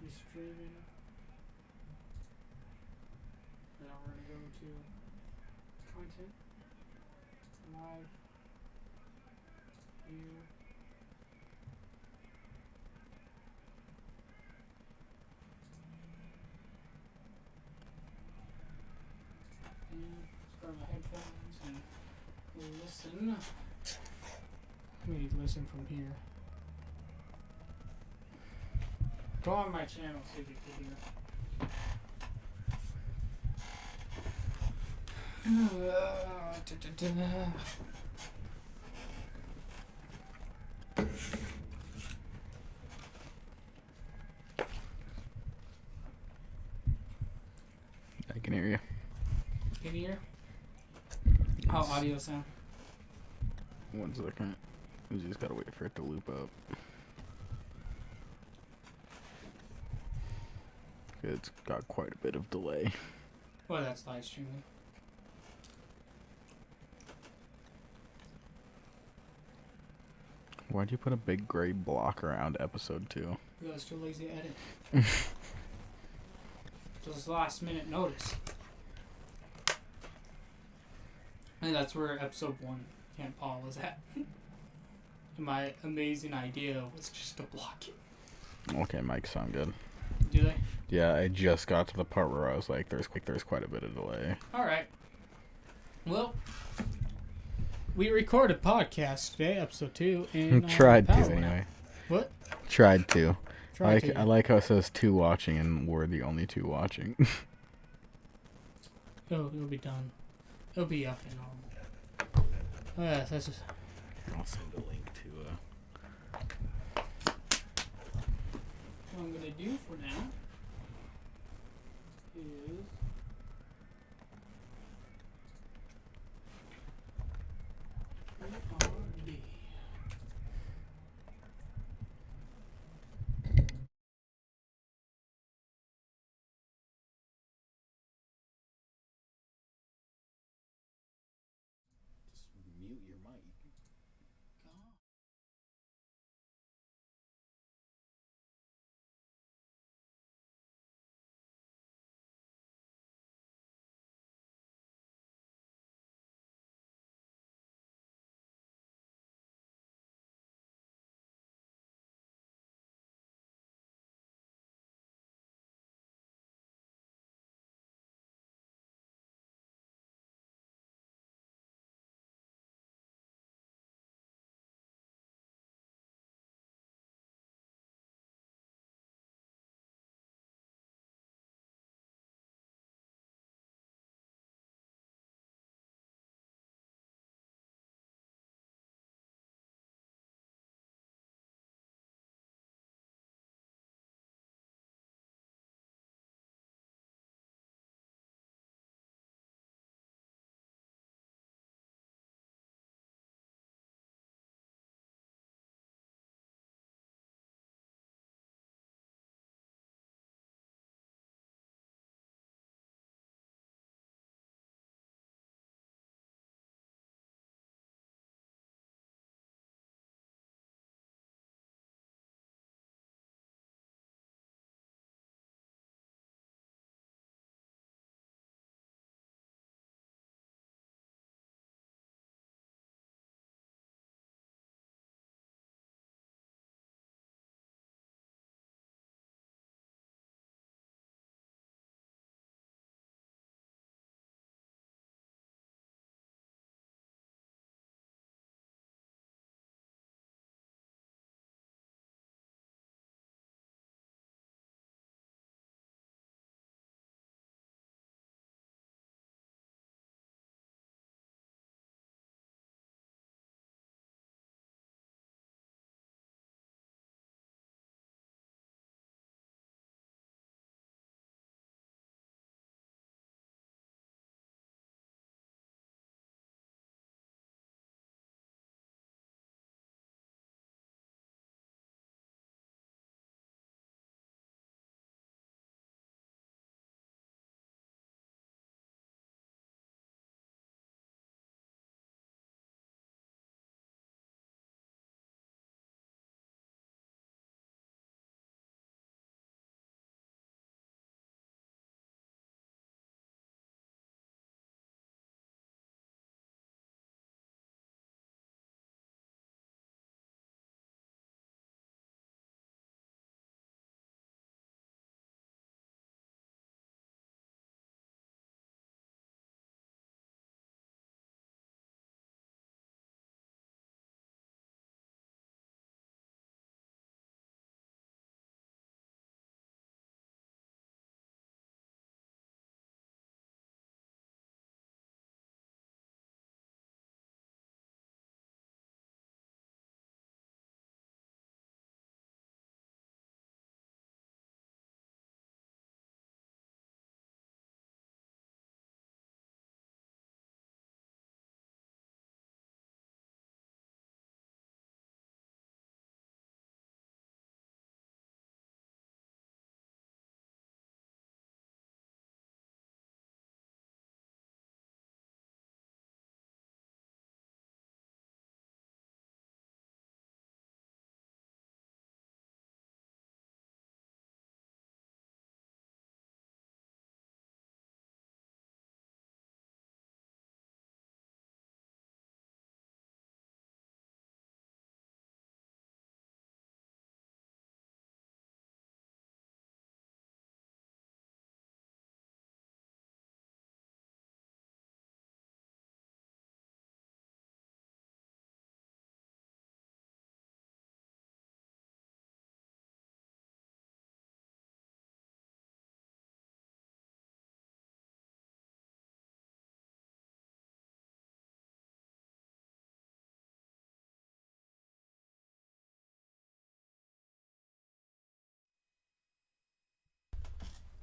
be streaming. Now we're gonna go to content, live, here. And grab my headphones and listen. Let me listen from here. Go on my channel, see if you can hear. I can hear you. Can you hear? How audio sound? 1 second. We just gotta wait for it to loop up. It's got quite a bit of delay. Well, that's live streaming. Why'd you put a big gray block around episode 2? Because I was too lazy to edit. Just last minute notice. And that's where episode 1 Camp Paul was at. And my amazing idea was just to block it. Okay, mics sound good. Do they? Yeah, I just got to the part where I was like, there's quite a bit of delay. Alright. Well, we recorded PawCast today, episode 2, and Tried to, anyway. What? Tried to. Tried I like how it says 2 watching, and we're the only 2 watching. It'll be done. It'll be up and on. Oh, yeah, that's just... I'll send a link to What I'm gonna do for now is mute your mic.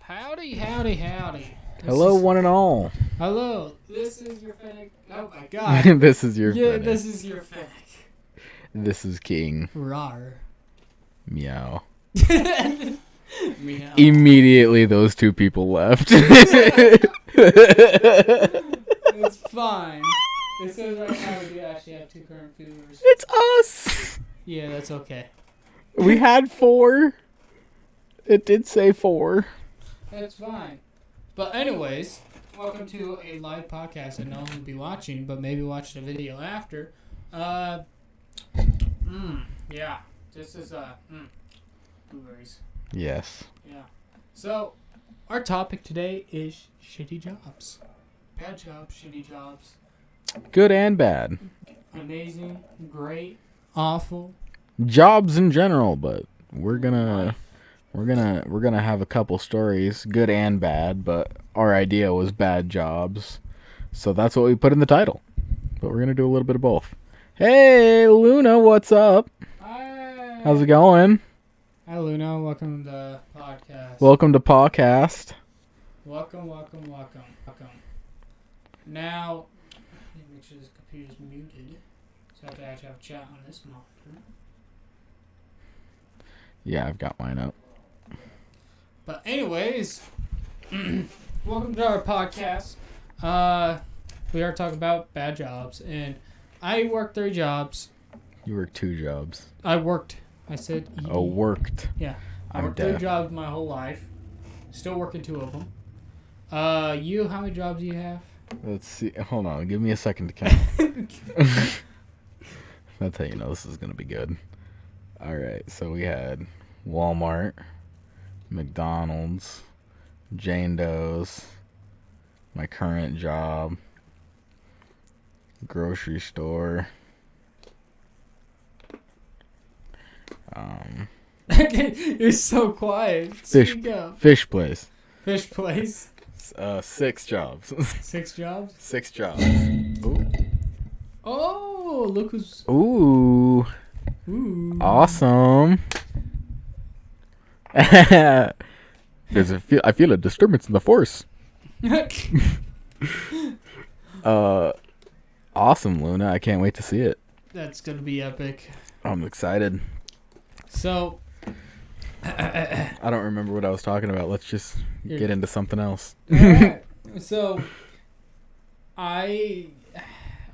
Howdy, howdy, howdy. Hello, one and all. Hello, this is your Fennec. Oh my god. This is your Yeah, Fennec. this is your Fennec. This is King. Rar. Meow. Meow. Immediately, those two people left. It's fine. It says right now we do actually have 2 current viewers. It's us. Yeah, that's okay. We had 4. It did say 4. That's fine. But anyways, welcome to a live podcast that no one will be watching, but maybe watch the video after. Yeah. This is, blueberries. Yes. Yeah. So, our topic today is shitty jobs. Bad jobs, shitty jobs. Good and bad. Amazing, great, awful. Jobs in general, but we're gonna have a couple stories, good and bad, but our idea was bad jobs. So that's what we put in the title. But we're gonna do a little bit of both. Hey Luna, what's up? Hi. How's it going? Hi Luna, welcome to the podcast. Welcome to PawCast. Welcome. Now, let me make sure this computer's muted, so I have to actually have a chat on this monitor. Yeah, I've got mine up. But anyways, welcome to our podcast. We are talking about bad jobs, and I worked 3 jobs. You worked 2 jobs. I said ED. Oh, worked. Yeah. I I'm worked deaf. 3 jobs my whole life. Still working 2 of them. You, how many jobs do you have? Let's see. Hold on. Give me a second to count. That's how you know this is going to be good. All right. So we had Walmart, McDonald's, Jane Doe's, my current job, grocery store, You're so quiet. Fish- Speak up. fish place. Fish place. 6 jobs. 6 jobs. 6 jobs. Ooh. Oh, look who's. Ooh. Ooh. Awesome. I feel a disturbance in the force. Awesome, Luna. I can't wait to see it. That's gonna be epic. I'm excited. So. I don't remember what I was talking about. Let's just get into something else. Alright. So, I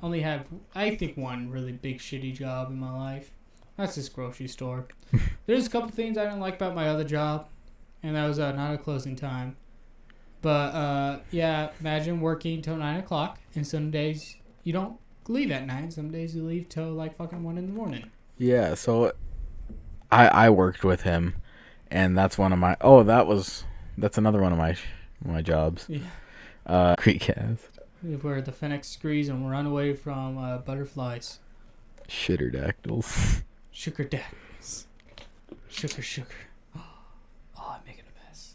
only have, I think, one really big shitty job in my life. That's this grocery store. There's a couple things I don't like about my other job, and that was not a closing time. But, yeah, imagine working till 9 o'clock, and some days you don't leave at 9. Some days you leave till, like, fucking 1 in the morning. Yeah, so I worked with him, and that's one of my... that's another one of my jobs. Yeah. Creekcast. Where the Fennec screes and run away from butterflies. Shitterdactyls. Sugar-dactyls. Sugar. Oh, I'm making a mess.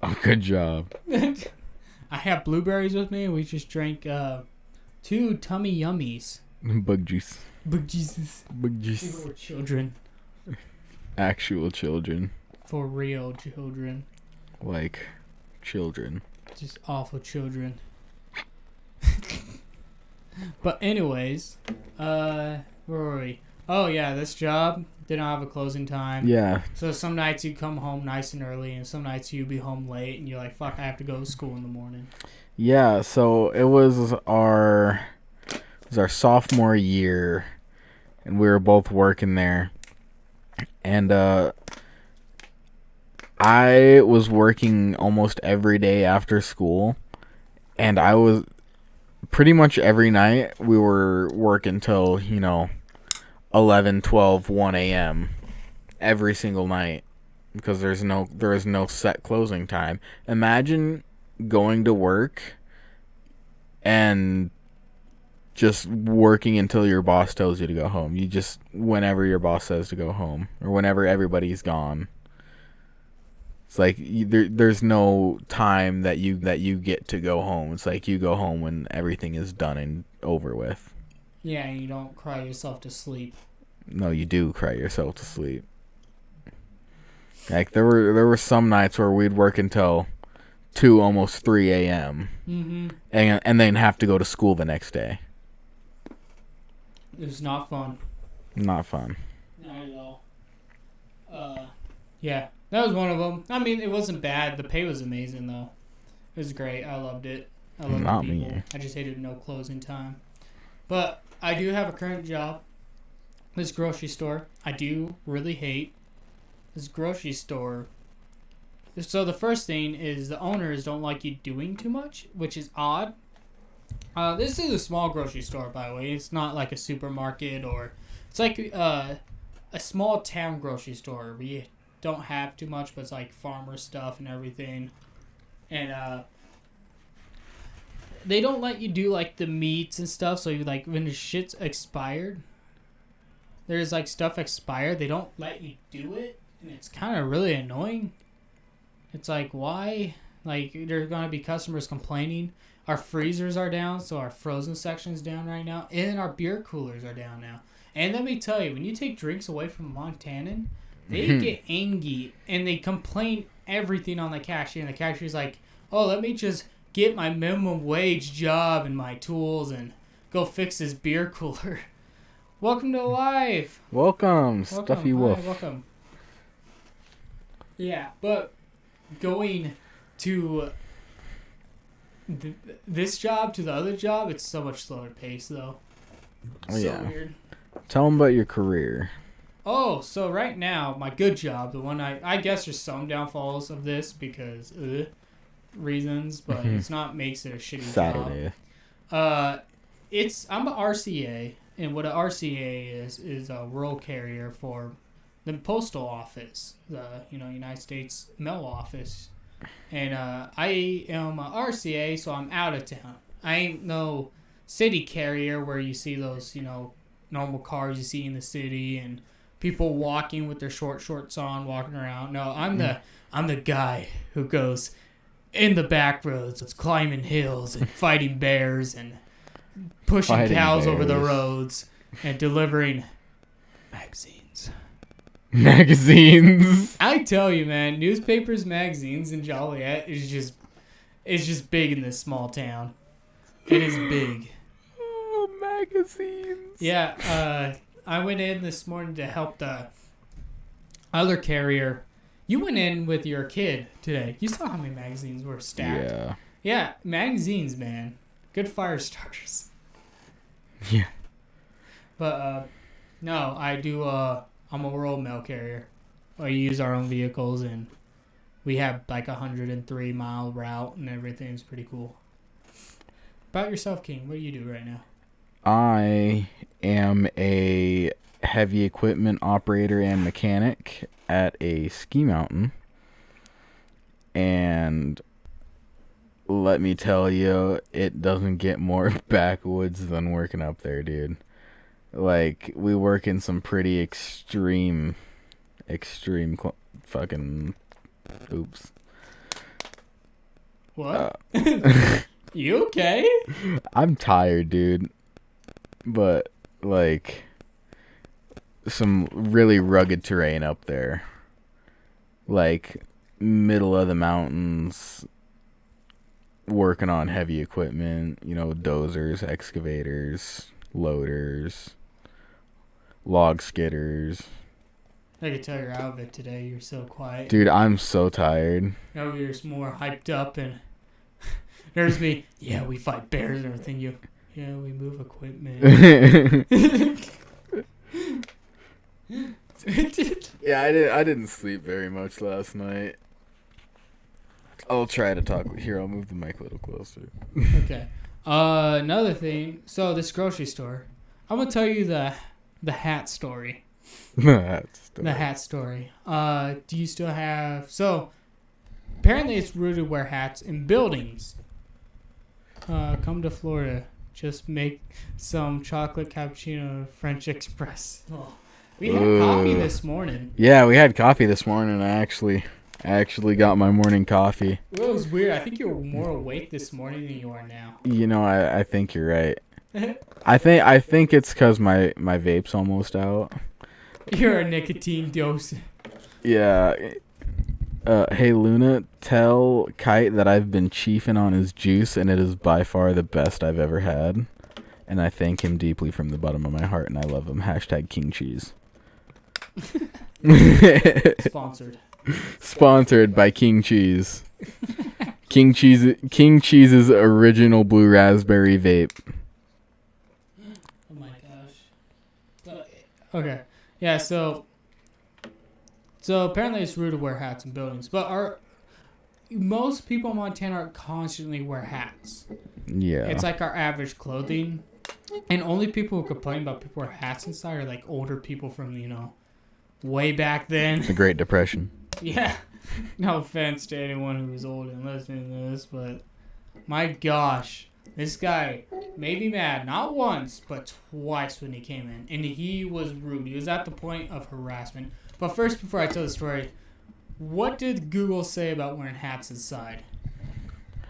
Oh, good job. I have blueberries with me, and we just drank 2 tummy yummies. Bug juice. Bug Jesus. Bug juice. These were children. Actual children. For real children. Like children. Just awful children. But anyways, where were we? Oh yeah, this job didn't have a closing time. Yeah. So some nights you come home nice and early, and some nights you be home late, and you're like, fuck, I have to go to school in the morning. Yeah, so it was our sophomore year, and we were both working there. And I was working almost every day after school, and I was pretty much every night we were working till, 11, 12, 1 a.m. every single night, because there is no set closing time. Imagine going to work and just working until your boss tells you to go home. You just, whenever your boss says to go home, or whenever everybody's gone. It's like there's no time that you get to go home. It's like you go home when everything is done and over with. Yeah, and you don't cry yourself to sleep. No, you do cry yourself to sleep. Like there were some nights where we'd work until 2, almost 3 a.m. Mm-hmm. And then have to go to school the next day. It was not fun. Not fun. Not at all. Yeah, that was one of them. I mean, it wasn't bad. The pay was amazing, though. It was great. I loved it. I loved Not the people. me. I just hated no closing time. But I do have a current job. This grocery store. I do really hate this grocery store. So the first thing is the owners don't like you doing too much, which is odd. This is a small grocery store, by the way. It's not like a supermarket or... It's like a small town grocery store where you don't have too much, but it's like farmer stuff and everything. And they don't let you do like the meats and stuff. So you like when the shit's expired, there's like stuff expired. They don't let you do it, and it's kind of really annoying. It's like, why? Like, there's gonna be customers complaining. Our freezers are down, so our frozen section's down right now, and our beer coolers are down now. And let me tell you, when you take drinks away from a Montanan, they get angry, and they complain everything on the cashier, and the cashier's like, oh, let me just get my minimum wage job and my tools and go fix this beer cooler. Welcome to life. Welcome, Stuffy Wolf. Hi, welcome. Yeah, but going to this job to the other job, it's so much slower pace, though. Oh, so yeah. Weird. Tell them about your career. Oh, so right now, my good job, the one I guess there's some downfalls of this because reasons, but it's not makes it a shitty Saturday. job. I'm a RCA, and what an RCA is a rural carrier for the postal office, the United States Mail Office, and I am a RCA, so I'm out of town. I ain't no city carrier where you see those normal cars you see in the city and people walking with their shorts on, walking around. No, I'm the guy who goes in the back roads, climbing hills and fighting bears and pushing cows over the roads and delivering magazines. Magazines. I tell you, man, newspapers, magazines, and Joliet is just big in this small town. It is big. Oh, magazines. Yeah, I went in this morning to help the other carrier. You went in with your kid today. You saw how many magazines were stacked. Yeah. Yeah, magazines, man. Good fire starters. Yeah. But, no, I do, I'm a rural mail carrier. We use our own vehicles, and we have like a 103-mile route, and everything's pretty cool. About yourself, King, what do you do right now? I am a heavy equipment operator and mechanic at a ski mountain. And let me tell you, it doesn't get more backwoods than working up there, dude. Like, we work in some pretty extreme fucking... Oops. What? You okay? I'm tired, dude. But, like, some really rugged terrain up there. Like, middle of the mountains, working on heavy equipment, dozers, excavators, loaders, log skidders. I could tell you're out of it today. You're so quiet. Dude, I'm so tired. Over you're more hyped up, and there's me. Yeah, we fight bears and everything. Yeah, we move equipment. Yeah, I didn't sleep very much last night. I'll try to talk. Here, I'll move the mic a little closer. Okay. Another thing. So this grocery store. I'm gonna tell you the hat story. The hat story. Do you still have... So, apparently it's rude to wear hats in buildings. Come to Florida. Just make some chocolate cappuccino French Express. Oh. We had coffee this morning. Yeah, we had coffee this morning. I actually got my morning coffee. It was weird. I think you were more awake this morning than you are now. I think you're right. I think it's because my vape's almost out. You're a nicotine dose. Yeah. Hey Luna, tell Kite that I've been chiefing on his juice, and it is by far the best I've ever had. And I thank him deeply from the bottom of my heart, and I love him. # King Cheese. Sponsored. Sponsored by King Cheese. King Cheese's original blue raspberry vape. Oh my gosh. Okay. Yeah, so apparently it's rude to wear hats in buildings, but most people in Montana constantly wear hats. Yeah. It's like our average clothing. And only people who complain about people wear hats inside are like older people from, way back then. The Great Depression. Yeah. No offense to anyone who was old and listening to this, but my gosh, this guy made me mad not once, but twice when he came in. And he was rude. He was at the point of harassment. But first, before I tell the story, what did Google say about wearing hats inside?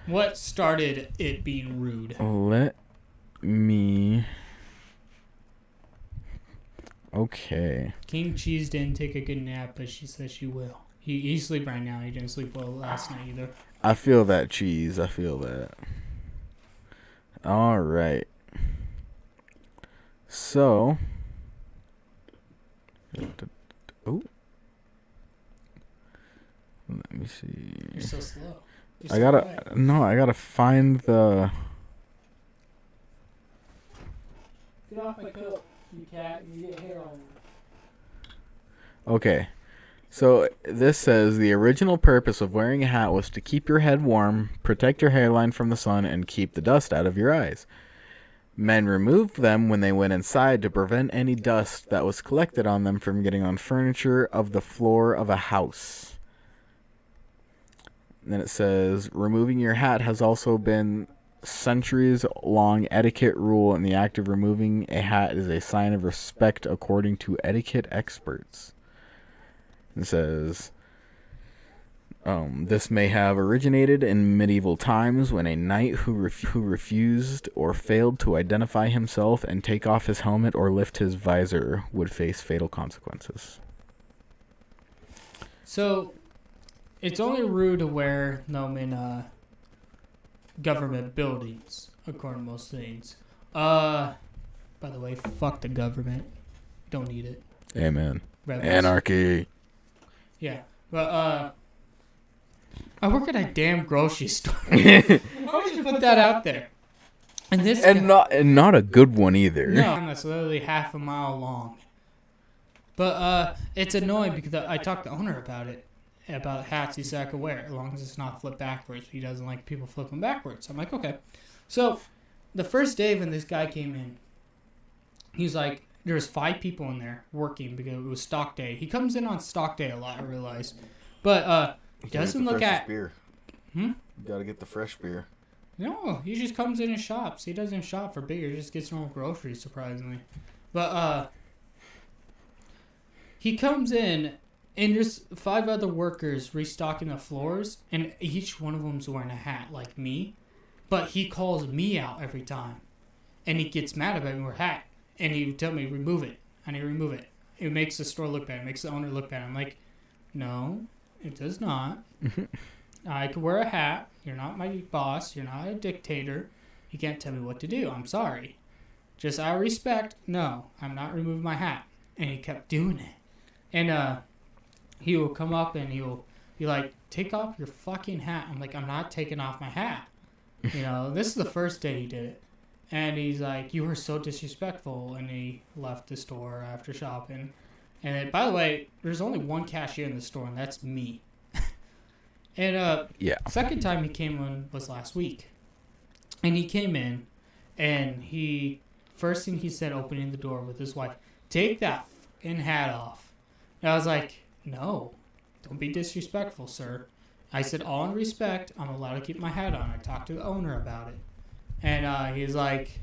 What started it being rude? Let me... Okay. King Cheese didn't take a good nap, but she says she will. He's asleep right now. He didn't sleep well last night either. I feel that, Cheese. I feel that. All right. So... Oh. Let me see. You're so slow. I gotta find the... Get off my coat, you cat. You get hair on you. Okay. So this says the original purpose of wearing a hat was to keep your head warm, protect your hairline from the sun, and keep the dust out of your eyes. Men removed them when they went inside to prevent any dust that was collected on them from getting on furniture of the floor of a house. And then it says, removing your hat has also been centuries-long etiquette rule, and the act of removing a hat is a sign of respect according to etiquette experts. It says, this may have originated in medieval times when a knight who refused or failed to identify himself and take off his helmet or lift his visor would face fatal consequences. So, it's only rude to wear them in government buildings, according to most things. By the way, fuck the government. Don't need it. Amen. Rebels. Anarchy. Yeah, but I work at a damn grocery store. Why would you put that out there? And this not a good one either. No, that's literally half a mile long. But it's annoying because I talked to the owner about it, about hats he said I could wear as long as it's not flipped backwards. He doesn't like people flipping backwards. I'm like, okay. So the first day when this guy came in, he was like, there was 5 people in there working because it was stock day. He comes in on stock day a lot, I realize. But doesn't look at... beer. You gotta get the fresh beer. No, he just comes in and shops. He doesn't shop for beer. He just gets normal groceries, surprisingly. But he comes in, and there's 5 other workers restocking the floors, and each one of them's wearing a hat like me. But he calls me out every time. And he gets mad about me wearing a hat. And he would tell me, remove it. I need to remove it. It makes the store look bad. It makes the owner look bad. I'm like, no, it does not. I could wear a hat. You're not my boss. You're not a dictator. You can't tell me what to do. I'm sorry. Just out of respect, no, I'm not removing my hat. And he kept doing it. And he will come up and he'll be like, take off your fucking hat. I'm like, I'm not taking off my hat. This is the first day he did it. And he's like, you were so disrespectful. And he left the store after shopping. And then, by the way, there's only one cashier in the store, and that's me. And second time he came in was last week. And he came in, and first thing he said opening the door with his wife, take that fucking hat off. And I was like, no, don't be disrespectful, sir. I said, all in respect, I'm allowed to keep my hat on. I talked to the owner about it. And he's like,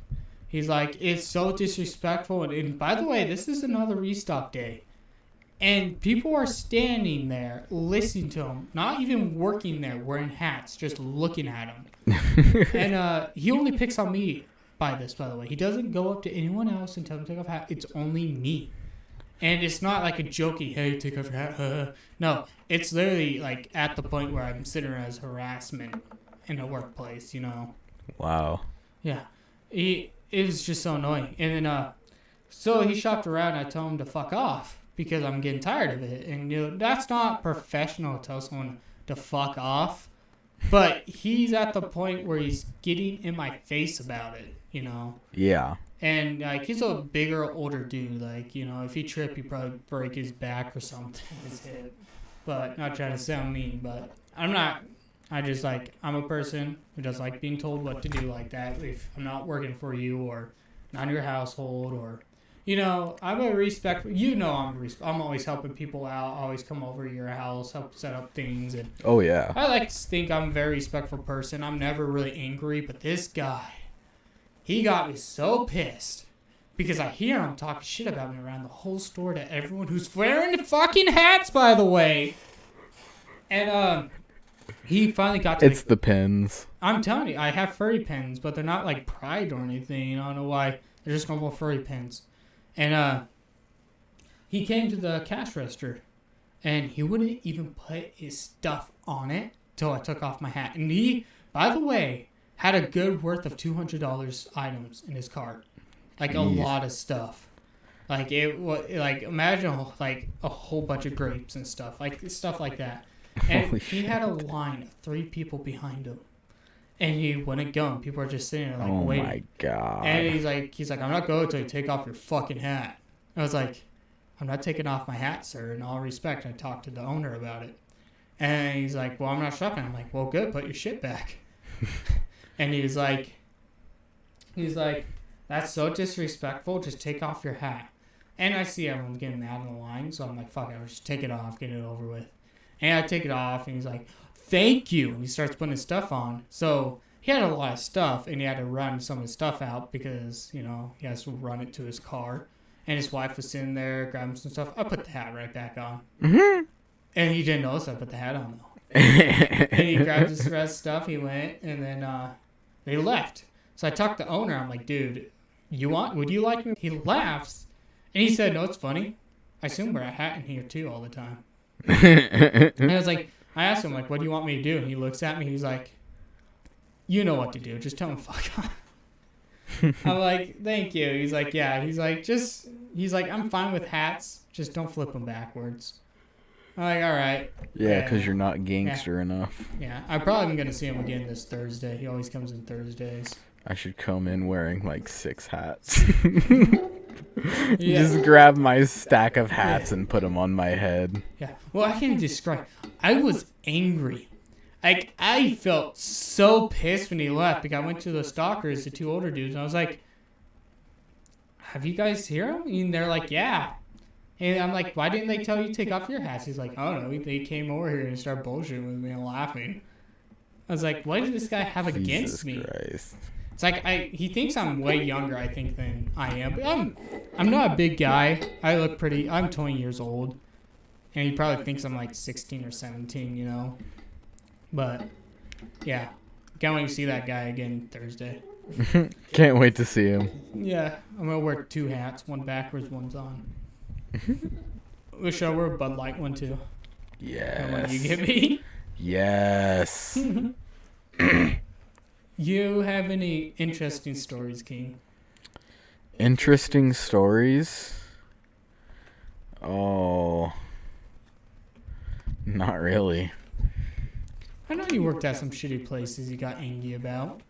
it's so disrespectful. And by the way, this is another restock day. And people are standing there listening to him, not even working there, wearing hats, just looking at him. And he only picks on me by this, by the way. He doesn't go up to anyone else and tell them to take off a hat. It's only me. And it's not like a jokey, hey, take off your hat. No, it's literally like at the point where I'm considering it as harassment in a workplace, you know. Wow. Yeah. It was just so annoying. And then, so he shopped around and I told him to fuck off because I'm getting tired of it. And, you know, that's not professional to tell someone to fuck off. But he's at the point where he's getting in my face about it, you know. Yeah. And, like, he's a bigger, older dude. Like, you know, if he tripped, he'd probably break his back or something, his hip. But, not trying to sound mean, but I'm not. I just, like, I'm a person who doesn't like being told what to do like that. If I'm not working for you or not in your household or, you know, I'm a respectful. You know I'm always helping people out. I always come over to your house, help set up things. And Oh, yeah. I like to think I'm a very respectful person. I'm never really angry, but this guy, he got me so pissed because I hear him talking shit about me around the whole store to everyone who's wearing the fucking hats, by the way. And he finally got to It's the pins. I'm telling you, I have furry pins, but they're not like Pride or anything. I don't know why. They're just normal furry pins. And he came to the cash register, and he wouldn't even put his stuff on it till I took off my hat. And he, by the way, had a good worth of $200 items in his cart, like a lot of stuff. Like it was like imagine like a whole bunch of grapes and stuff like that. And Holy he had a line of 3 people behind him. And he wouldn't go. And people are just sitting there like waiting. Oh my God. And he's like, I'm not going until you take off your fucking hat. I was like, I'm not taking off my hat, sir. In all respect, I talked to the owner about it. And he's like, well, I'm not shopping. I'm like, well, good, put your shit back. And he's like, that's so disrespectful. Just take off your hat. And I see everyone getting mad in the line. So I'm like, fuck it, I'll just take it off, get it over with. And I take it off, and he's like, thank you. And he starts putting his stuff on. So he had a lot of stuff, and he had to run some of his stuff out because, you know, he has to run it to his car. And his wife was sitting there grabbing some stuff. I put the hat right back on. Mm-hmm. And he didn't notice I put the hat on, though. And he grabbed his rest stuff. He went, and then they left. So I talked to the owner. I'm like, dude, would you like me? He laughs. And he said, no, it's funny. I assume wear a hat in here, too, all the time. And I was like, I asked him, like, what do you want me to do? And he looks at me, he's like, you know what to do, just tell him fuck off. I'm like, thank you. He's like, yeah. He's like, I'm fine with hats, just don't flip them backwards. I'm like, all right. Yeah, because you're not gangster enough. Yeah, I'm probably going to see him again this Thursday. He always comes in Thursdays. I should come in wearing like 6 hats. Just grab my stack of hats and put them on my head. Yeah. Well, I can't describe. I was angry. Like, I felt so pissed when he left because I went to the stalkers, the 2 older dudes, and I was like, have you guys hear him? And they're like, yeah. And I'm like, why didn't they tell you to take off your hats? He's like, I don't know. They came over here and started bullshitting with me and laughing. I was like, what did this guy have against me? Christ. It's like he thinks I'm way younger, I think, than I am. But I'm not a big guy. I'm 20 years old. And he probably thinks I'm like 16 or 17, you know. But, yeah. Can't wait to see that guy again Thursday. Can't wait to see him. Yeah. I'm going to wear 2 hats. One backwards, one's on. Wish I wore a Bud Light one, too. Yes. The one you give me. Yes. You have any interesting stories, King? Interesting stories? Oh. Not really. I know you worked at some shitty places you got angry about.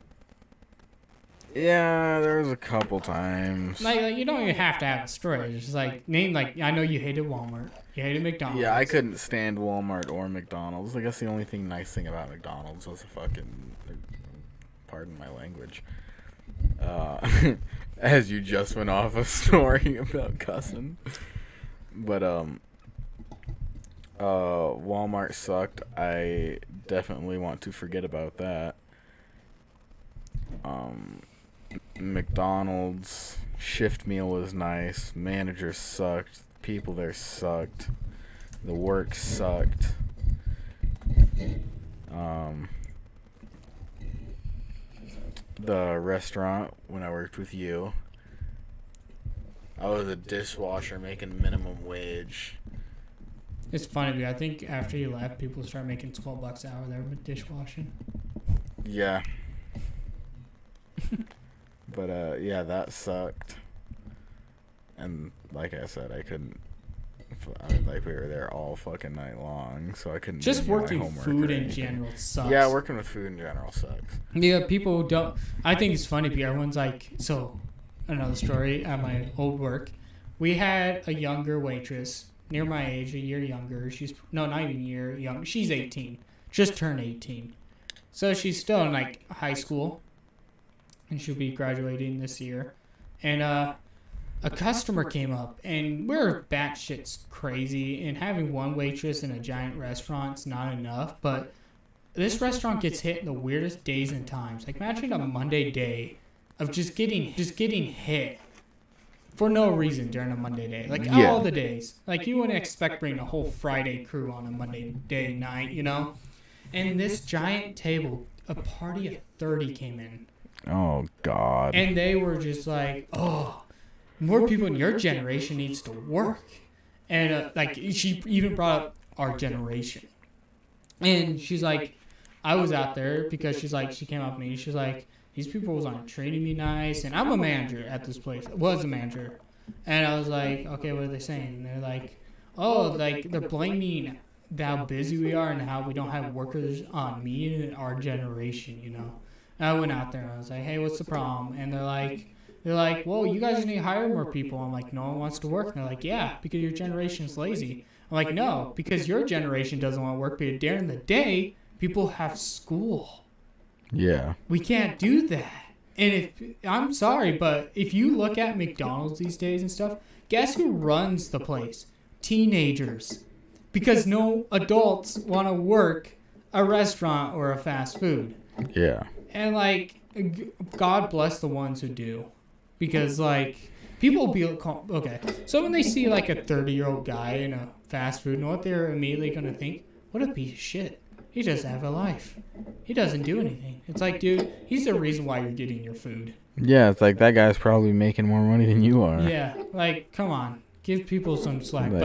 Yeah, there was a couple times. Like you don't even have to have a story. It's just like, I know you hated Walmart. You hated McDonald's. Yeah, I couldn't stand Walmart or McDonald's. I guess the only nice thing about McDonald's was pardon my language. As you just went off a story about cussing. But, Walmart sucked. I definitely want to forget about that. McDonald's shift meal was nice. Manager sucked. People there sucked. The work sucked. The restaurant when I worked with you, I was a dishwasher making minimum wage. It's funny, because I think after you left, people started making $12 an hour there with dishwashing. Yeah. But, yeah, that sucked. And like I said, I couldn't. Like, we were there all fucking night long, so I couldn't. Just do my working homework food or in anything. general sucks. Yeah, working with food in general sucks. Yeah, people don't. I think it's funny because everyone's like, so, another story at my old work. We had a younger waitress, near my age, a year younger. Not even a year young. She's 18. Just turned 18. So she's still in, like, high school. And she'll be graduating this year. And, a customer came up, and we're batshit crazy, and having one waitress in a giant restaurant's not enough, but this restaurant gets hit in the weirdest days and times. Like, imagine a Monday day of just getting hit for no reason during a Monday day. Like, all the days. Like, you wouldn't expect bringing a whole Friday crew on a Monday day night, you know? And this giant table, a party of 30 came in. Oh, God. And they were just like, oh, more people in your generation needs to work. And, like, she even brought up our generation. And she's like, I was out there because she's like, she came up to me. She's like, these people aren't treating me nice. And I'm a manager at this place. Was a manager. And I was like, okay, what are they saying? And they're like, oh, like, they're blaming how busy we are and how we don't have workers on me and our generation, you know. And I went out there and I was like, hey, what's the problem? And they're like, well, you guys need to hire more people. I'm like, no one wants to work. And they're like, yeah, because your generation's lazy. I'm like, no, because your generation doesn't want to work, but during the day, people have school. Yeah. We can't do that. And I'm sorry, but if you look at McDonald's these days and stuff, guess who runs the place? Teenagers. Because no adults want to work a restaurant or a fast food. Yeah. And, like, God bless the ones who do. Because, like, people will be, okay. So when they see, like, a 30-year-old guy in a fast food, you know what they're immediately going to think? What a piece of shit. He doesn't have a life. He doesn't do anything. It's like, dude, he's the reason why you're getting your food. Yeah, it's like that guy's probably making more money than you are. Yeah, like, come on. Give people some slack. Like,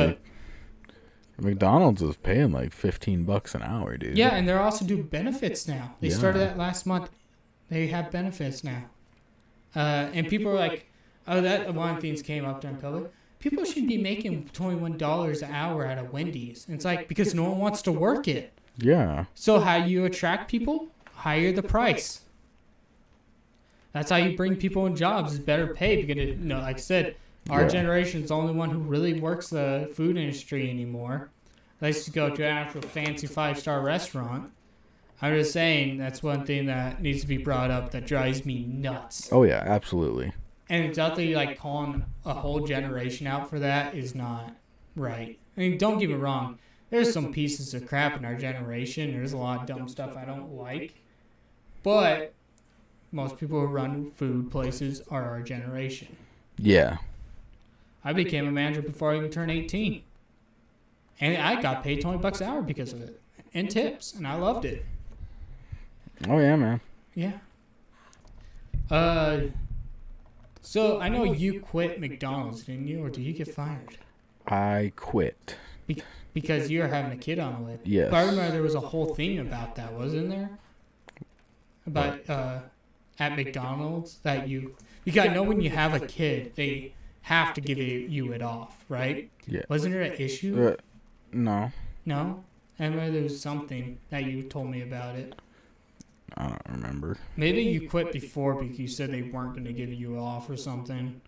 but McDonald's is paying like $15 an hour, dude. yeah, and they're also do benefits now. They Yeah. started that last month. They have benefits now. And people are like, oh, that one of the things came up during COVID. People should be making $21 an hour at a Wendy's. And it's like, because no one wants to work it. Yeah. So how you attract people? Higher the price. That's how you bring people in jobs, is better pay. Because, like I said, our generation is the only one who really works the food industry anymore. They used to go to an actual fancy 5-star restaurant. I'm just saying that's one thing that needs to be brought up that drives me nuts. Oh, yeah, absolutely. And exactly, like, calling a whole generation out for that is not right. I mean, don't get me wrong. There's some pieces of crap in our generation. There's a lot of dumb stuff I don't like. But most people who run food places are our generation. Yeah. I became a manager before I even turned 18. And I got paid $20 an hour because of it. And tips. And I loved it. Oh, yeah, man. Yeah. So I know you quit McDonald's, didn't you? Or did you get fired? I quit. Because you're having a kid on the way. Yes. But I remember there was a whole thing about that, wasn't there? About at McDonald's that you... Because I know when you have a kid, they have to give you it off, right? Yeah. Wasn't there an issue? No. No? I remember there was something that you told me about it. I don't remember. Maybe you quit before because you said they weren't going to give you off or something.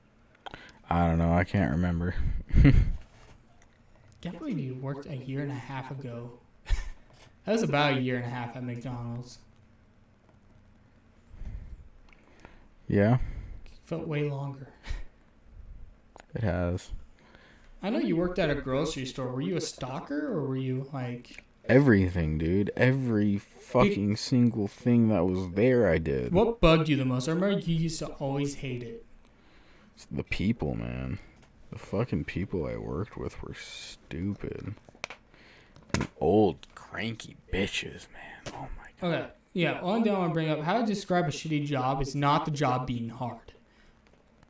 I don't know. I can't remember. Can't believe you worked a year and a half ago. That was about a year and a half at McDonald's. Yeah. Felt way longer. It has. I know you worked at a grocery store. Were you a stalker or were you like... Everything, dude. Every fucking single thing that was there, I did. What bugged you the most? I remember you used to always hate it. It's the people, man. The fucking people I worked with were stupid. And old, cranky bitches, man. Oh, my God. Okay. Yeah, one thing I want to bring up. How to describe a shitty job is not the job being hard.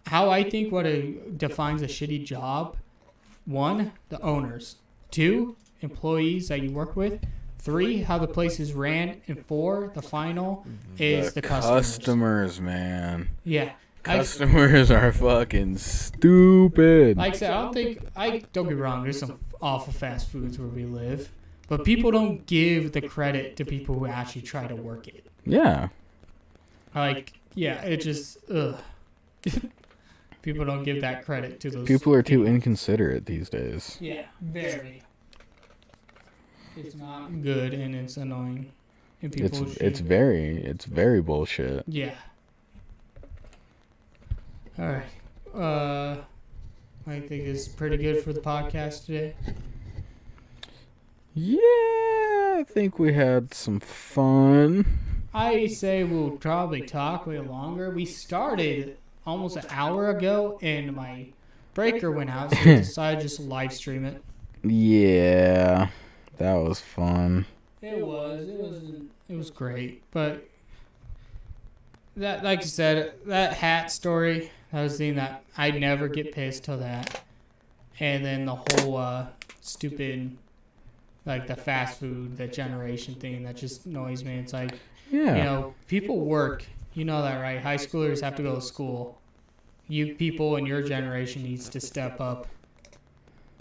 how I think defines a shitty job. 1, the owners. 2, employees that you work with. 3, how the place is ran. And 4, the final is the customers. Customers, man. Yeah. Customers are fucking stupid. Like I said, don't get me wrong, there's some awful fast foods where we live. But people don't give the credit to people who actually try to work it. Yeah. Like, yeah, it just, ugh. People don't give that credit to those people. Are too inconsiderate these days. Yeah, very. It's not good and it's annoying. And people it's very bullshit. Yeah. All right. I think it's pretty good for the podcast today. Yeah, I think we had some fun. I say we'll probably talk way longer. We started almost an hour ago, and my breaker went out, so we decided just to live stream it. Yeah, that was fun. It was great, but that, like you said, that hat story, I was thinking that I'd never get pissed till that, and then the whole stupid, like the fast food, the generation thing that just annoys me. It's like, yeah, people work. You know that, right? High schoolers have to go to school. You people in your generation needs to step up.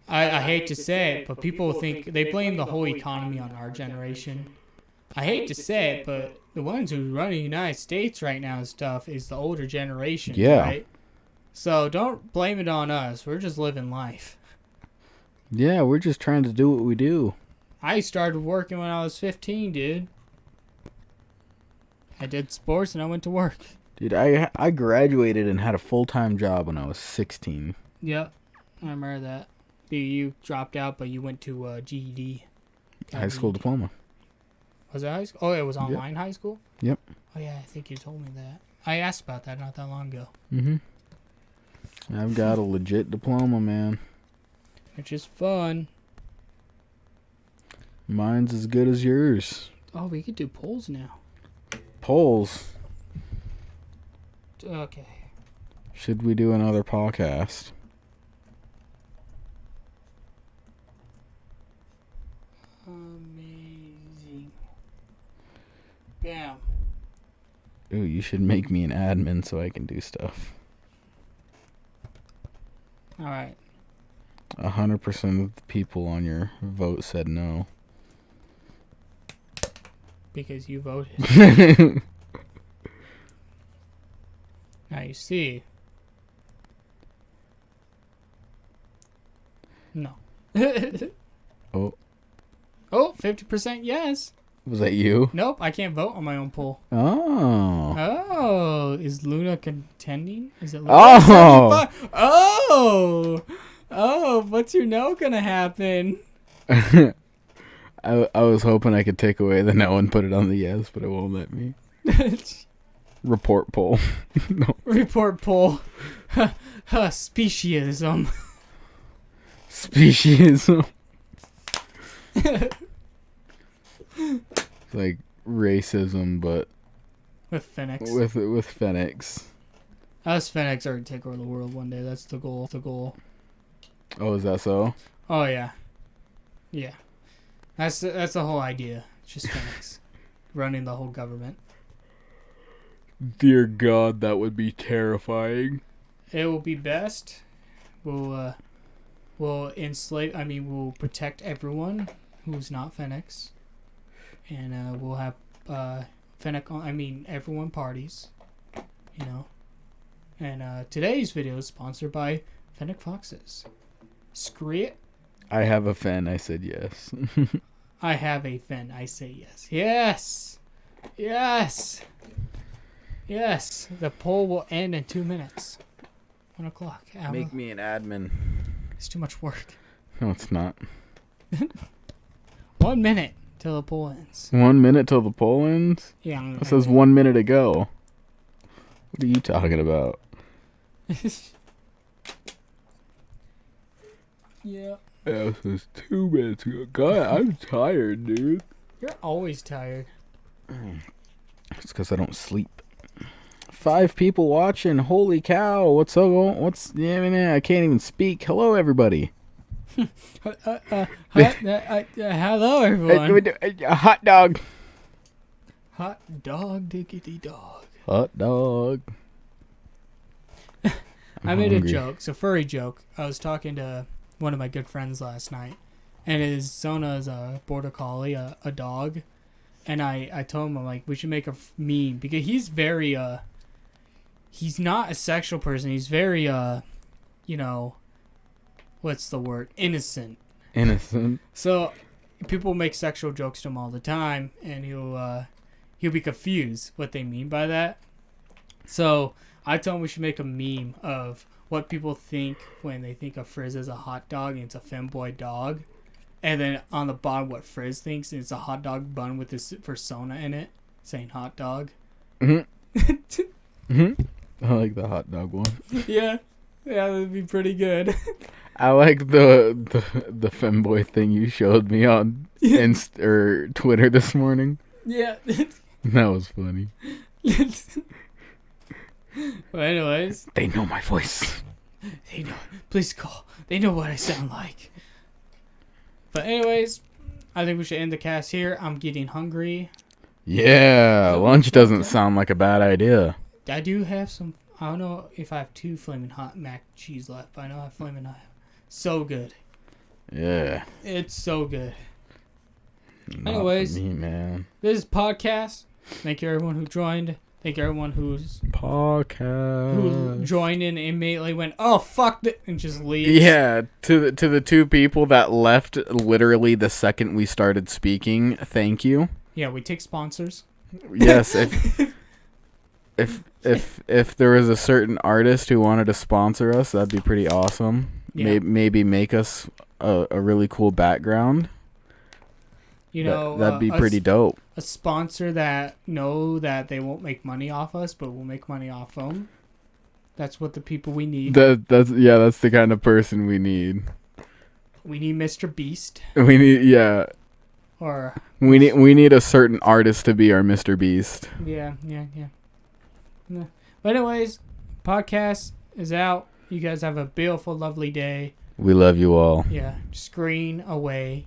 I hate to say it, but people think they blame the whole economy on our generation. I hate to say it, but the ones who run the United States right now and stuff is the older generation, right? So don't blame it on us. We're just living life. Yeah, we're just trying to do what we do. I started working when I was 15, dude. I did sports and I went to work. Dude, I graduated and had a full-time job when I was 16. Yep, I remember that. You dropped out, but you went to GED. High school diploma. Was it high school? Oh, it was online high school? Yep. Oh, yeah, I think you told me that. I asked about that not that long ago. Mm-hmm. I've got a legit diploma, man. Which is fun. Mine's as good as yours. Oh, we could do polls now. Polls? Okay. Should we do another podcast? Amazing. Bam. Ooh, you should make me an admin so I can do stuff. Alright. 100% of the people on your vote said no. Because you voted. Now you see. No. Oh. Oh, 50% yes. Was that you? Nope, I can't vote on my own poll. Oh. Oh, is Luna contending? Is it Luna? Oh. Oh, what's your no gonna happen? I was hoping I could take away the no and put it on the yes, but it won't let me. Report poll. No. Report poll. Speciesism. Speciesism. Like racism, but with Phoenix. With Phoenix. Us Phoenix are to take over the world one day. That's the goal. Oh, is that so? Oh yeah. Yeah. That's the whole idea. It's just Phoenix running the whole government. Dear God, that would be terrifying. It will be best. We'll protect everyone who's not Phoenix. And we'll have everyone parties, you know. And today's video is sponsored by Fennec Foxes. Screw it. I have a Fen, I said yes. I have a Fen, I say yes. Yes! Yes! Yes! The poll will end in 2 minutes. 1 o'clock. Make me an admin. It's too much work. No, it's not. 1 minute till the poll ends. 1 minute till the poll ends? Yeah. It says 1 minute ago. What are you talking about? Yeah. Yeah, it says 2 minutes ago. God, I'm tired, dude. You're always tired. It's because I don't sleep. 5 people watching. Holy cow! What's up? I can't even speak. Hello, everybody. Hello, everyone. A hot dog. Hot dog, diggity dog. Hot dog. I made a joke. It's a furry joke. I was talking to one of my good friends last night, and his Zona is a border collie, a dog. And I told him, I'm like, we should make a meme because he's very he's not a sexual person. He's very what's the word? Innocent. So people make sexual jokes to him all the time, and he'll be confused what they mean by that. So I told him we should make a meme of what people think when they think of Frizz as a hot dog and it's a femboy dog. And then on the bottom, what Frizz thinks is a hot dog bun with this persona in it, saying hot dog. Mm-hmm. I like the hot dog one. Yeah, that'd be pretty good. I like the femboy thing you showed me on Twitter this morning. Yeah. That was funny. Well, anyways. They know my voice. They know. Please call. They know what I sound like. But anyways, I think we should end the cast here. I'm getting hungry. Yeah, lunch doesn't sound like a bad idea. I do have some. I don't know if I have 2 flaming hot mac and cheese left, but I know I have flaming hot. So good. Yeah. It's so good. Not anyways, for me, man. This is PawCast. Thank you everyone who joined. Thank you everyone who's PawCast. who joined in and immediately went, oh fuck it, and just leaves. Yeah, to the 2 people that left literally the second we started speaking, thank you. Yeah, we take sponsors. Yes, if there was a certain artist who wanted to sponsor us, that'd be pretty awesome. Yeah. Maybe make us a really cool background. That'd be pretty dope. A sponsor that know that they won't make money off us, but we'll make money off them. That's what the people we need. That's the kind of person we need. We need Mr. Beast. We need we need a certain artist to be our Mr. Beast. Yeah. But anyways, PawCast is out. You guys have a beautiful, lovely day. We love you all. Yeah, screen away.